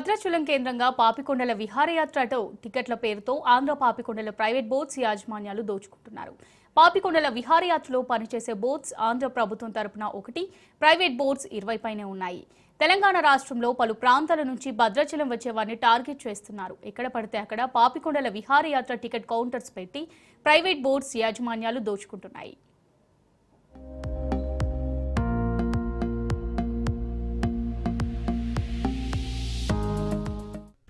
భద్రాచలం కేంద్రంగా పాపికొండల విహారయాత్రతో టికెట్ల పేరుతో ఆంధ్ర పాపికొండల ప్రైవేట్ బోట్స్ యాజమాన్యాలు దోచుకుంటున్నారు. పాపికొండల విహారయాత్రలో పనిచేసే బోట్స్ ఆంధ్ర ప్రభుత్వం తరపున 1, ప్రైవేట్ బోట్స్ 20 పైనే ఉన్నాయి. తెలంగాణ రాష్ట్రంలో పలు ప్రాంతాల నుంచి భద్రాచలం వచ్చే వారిని టార్గెట్ చేస్తున్నారు. ఎక్కడ పడితే అక్కడ పాపికొండల విహారయాత్ర టికెట్ కౌంటర్స్ పెట్టి ప్రైవేట్ బోట్స్ యాజమాన్యాలు దోచుకుంటున్నాయి.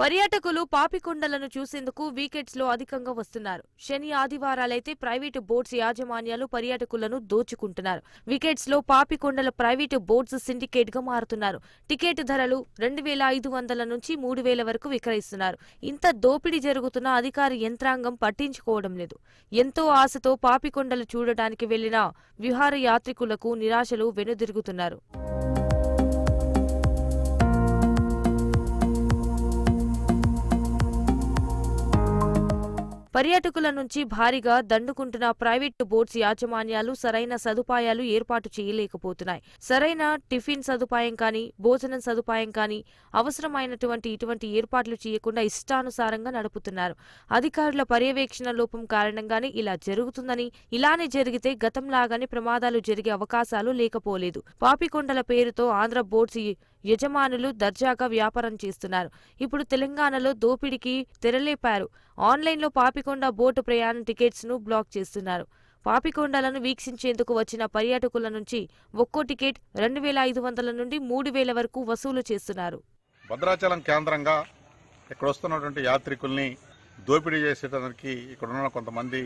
పర్యాటకులు పాపికొండలను చూసేందుకు వీకెండ్స్ లో అధికంగా వస్తున్నారు. శని, ఆదివారాలైతే ప్రైవేటు బోట్స్ యాజమాన్యాలు పర్యాటకులను దోచుకుంటున్నారు. వీకెండ్స్ లో పాపికొండల ప్రైవేటు బోట్స్ సిండికేట్ గా మారుతున్నారు. టికెట్ ధరలు 2500 నుంచి 3000 వరకు విక్రయిస్తున్నారు. ఇంత దోపిడీ జరుగుతున్న అధికార యంత్రాంగం పట్టించుకోవడం లేదు. ఎంతో ఆశతో పాపికొండలు చూడటానికి వెళ్లిన విహార యాత్రికులకు నిరాశలు వెనుదిరుగుతున్నారు. పర్యాటకుల నుంచి భారీగా దండుకుంటున్న ప్రైవేటు బోట్స్ యాజమాన్యాలు సరైన సదుపాయాలు ఏర్పాటు చేయలేకపోతున్నాయి. సరైన టిఫిన్ సదుపాయం కానీ, భోజనం సదుపాయం కానీ అవసరమైనటువంటి ఇటువంటి ఏర్పాట్లు చేయకుండా ఇష్టానుసారంగా నడుపుతున్నారు. అధికారుల పర్యవేక్షణ లోపం కారణంగానే ఇలా జరుగుతుందని, ఇలానే జరిగితే గతంలాగానే ప్రమాదాలు జరిగే అవకాశాలు లేకపోలేదు. పాపికొండల పేరుతో ఆంధ్ర బోట్స్ యజమానులు దర్జాగా వ్యాపారం చేస్తున్నారు. ఇప్పుడు తెలంగాణలో దోపిడీకి తెరలేపారు. ఆన్లైన్లో పాపికొండ బోటు ప్రయాణ టికెట్స్ ను బ్లాక్ చేస్తున్నారు. పాపికొండలను వీక్షించేందుకు వచ్చిన పర్యాటకుల నుంచి ఒక్కో టికెట్ 2500 నుండి 3000 వరకు వసూలు చేస్తున్నారు. భద్రాచలం కేంద్రంగా ఇక్కడ వస్తున్నటువంటి యాత్రికుల్ని దోపిడీ చేసేటానికి ఇక్కడ ఉన్న కొంతమంది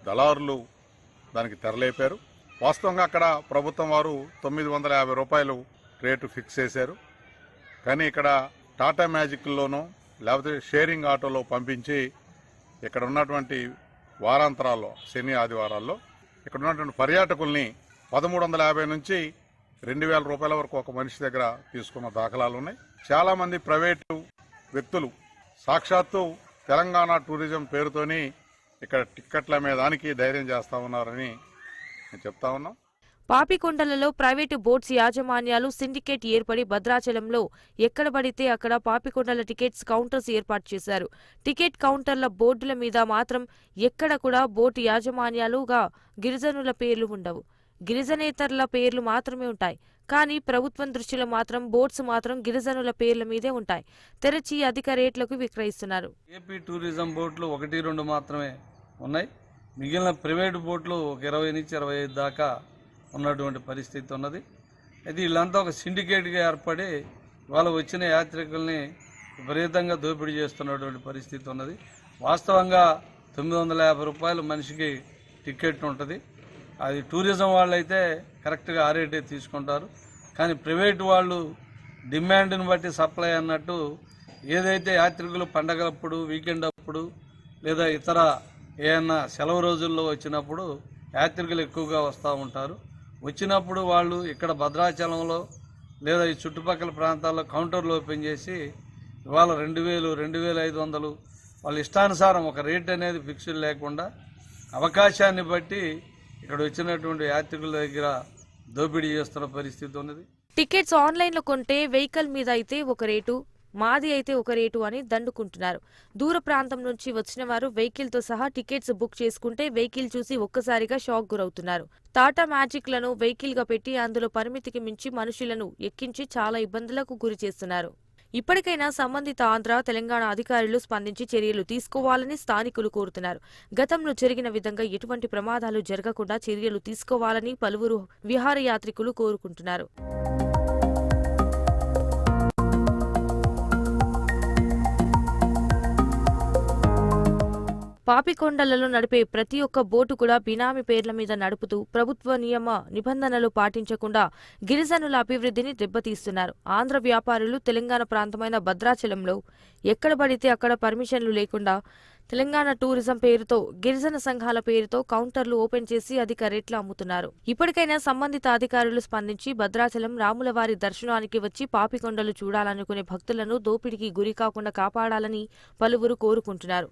దళారులు దానికి తెరలేపారు. వాస్తవంగా అక్కడ ప్రభుత్వం వారు 950 రూపాయలు రేటు ఫిక్స్ చేశారు. కానీ ఇక్కడ టాటా మ్యాజిక్లోనూ లేకపోతే షేరింగ్ ఆటోలో పంపించి ఇక్కడ ఉన్నటువంటి వారాంతరాల్లో, శని ఆదివారాల్లో ఇక్కడ ఉన్నటువంటి పర్యాటకుల్ని 1350 నుంచి 2000 రూపాయల వరకు ఒక మనిషి దగ్గర తీసుకున్న దాఖలాలు ఉన్నాయి. చాలామంది ప్రైవేటు వ్యక్తులు సాక్షాత్తు తెలంగాణ టూరిజం పేరుతోని ఇక్కడ టిక్కెట్ల మీద దానికి ధైర్యం చేస్తా ఉన్నారని నేను చెప్తా ఉన్నాం. పాపికొండలలో ప్రైవేటు బోట్స్ యాజమాన్యాలు సిండికేట్ ఏర్పడి భద్రాచలంలో ఎక్కడ పడితే అక్కడ పాపికొండల టికెట్స్ కౌంటర్స్ ఏర్పాటు చేశారు. టికెట్ కౌంటర్ల బోర్డుల మీద మాత్రం ఎక్కడ కూడా బోటు యాజమాన్యాలుగా గిరిజనుల పేర్లు ఉండవు. గిరిజనేతరుల పేర్లు మాత్రమే ఉంటాయి. కానీ ప్రభుత్వం దృష్టిలో మాత్రం బోట్స్ మాత్రం గిరిజనుల పేర్ల మీదే ఉంటాయి. తెరచి అధిక రేట్లకు విక్రయిస్తున్నారు. ఏపీ టూరిజం బోట్లు 1-2 మాత్రమే ఉన్నాయి. మిగిలిన ప్రైవేటు బోట్లు 20 నుంచి 25 దాకా ఉన్నటువంటి పరిస్థితి ఉన్నది. అయితే వీళ్ళంతా ఒక సిండికేట్గా ఏర్పడి వాళ్ళు వచ్చిన యాత్రికుల్ని విపరీతంగా దోపిడీ చేస్తున్నటువంటి పరిస్థితి ఉన్నది. వాస్తవంగా 950 రూపాయలు మనిషికి టికెట్ ఉంటుంది. అది టూరిజం వాళ్ళు అయితే కరెక్ట్గా ఆ రేటే తీసుకుంటారు. కానీ ప్రైవేటు వాళ్ళు డిమాండ్ని బట్టి సప్లై అన్నట్టు ఏదైతే యాత్రికులు పండగలప్పుడు, వీకెండ్ అప్పుడు లేదా ఇతర ఏమన్నా సెలవు రోజుల్లో వచ్చినప్పుడు యాత్రికులు ఎక్కువగా వస్తూ ఉంటారు. వచ్చినప్పుడు వాళ్ళు ఇక్కడ భద్రాచలంలో లేదా ఈ చుట్టుపక్కల ప్రాంతాల్లో కౌంటర్లు ఓపెన్ చేసి ఇవాళ 2000, 2500 వాళ్ళ ఇష్టానుసారం ఒక రేట్ అనేది ఫిక్స్డ్ లేకుండా అవకాశాన్ని బట్టి ఇక్కడ వచ్చినటువంటి యాత్రికుల దగ్గర దోపిడీ చేస్తున్న పరిస్థితి ఉన్నది. టికెట్స్ ఆన్లైన్లో కొంటే వెహికల్ మీద అయితే ఒక రేటు, మాది అయితే ఒక రేటు అని దండుకుంటున్నారు. దూర ప్రాంతం నుంచి వచ్చిన వారు వెహికల్ తో సహా టికెట్స్ బుక్ చేసుకుంటే వెహికల్ చూసి ఒక్కసారిగా షాక్ గురవుతున్నారు. టాటా మ్యాజిక్ లను వెహికల్ గా పెట్టి అందులో పరిమితికి మించి మనుషులను ఎక్కించి చాలా ఇబ్బందులకు గురి చేస్తున్నారు. ఇప్పటికైనా సంబంధిత ఆంధ్ర, తెలంగాణ అధికారులు స్పందించి చర్యలు తీసుకోవాలని స్థానికులు కోరుతున్నారు. గతంలో జరిగిన విధంగా ఎటువంటి ప్రమాదాలు జరగకుండా చర్యలు తీసుకోవాలని పలువురు విహారయాత్రికులు కోరుకుంటున్నారు. పాపికొండలలో నడిపే ప్రతి ఒక్క బోటు కూడా బినామీ పేర్ల మీద నడుపుతూ ప్రభుత్వ నియమ నిబంధనలు పాటించకుండా గిరిజనుల అభివృద్ధిని దెబ్బతీస్తున్నారు. ఆంధ్ర వ్యాపారులు తెలంగాణ ప్రాంతమైన భద్రాచలంలో ఎక్కడ పడితే అక్కడ పర్మిషన్లు లేకుండా తెలంగాణ టూరిజం పేరుతో, గిరిజన సంఘాల పేరుతో కౌంటర్లు ఓపెన్ చేసి అధిక రేట్లు అమ్ముతున్నారు. ఇప్పటికైనా సంబంధిత అధికారులు స్పందించి భద్రాచలం రాములవారి దర్శనానికి వచ్చి పాపికొండలు చూడాలనుకునే భక్తులను దోపిడీకి గురి కాకుండా కాపాడాలని పలువురు కోరుకుంటున్నారు.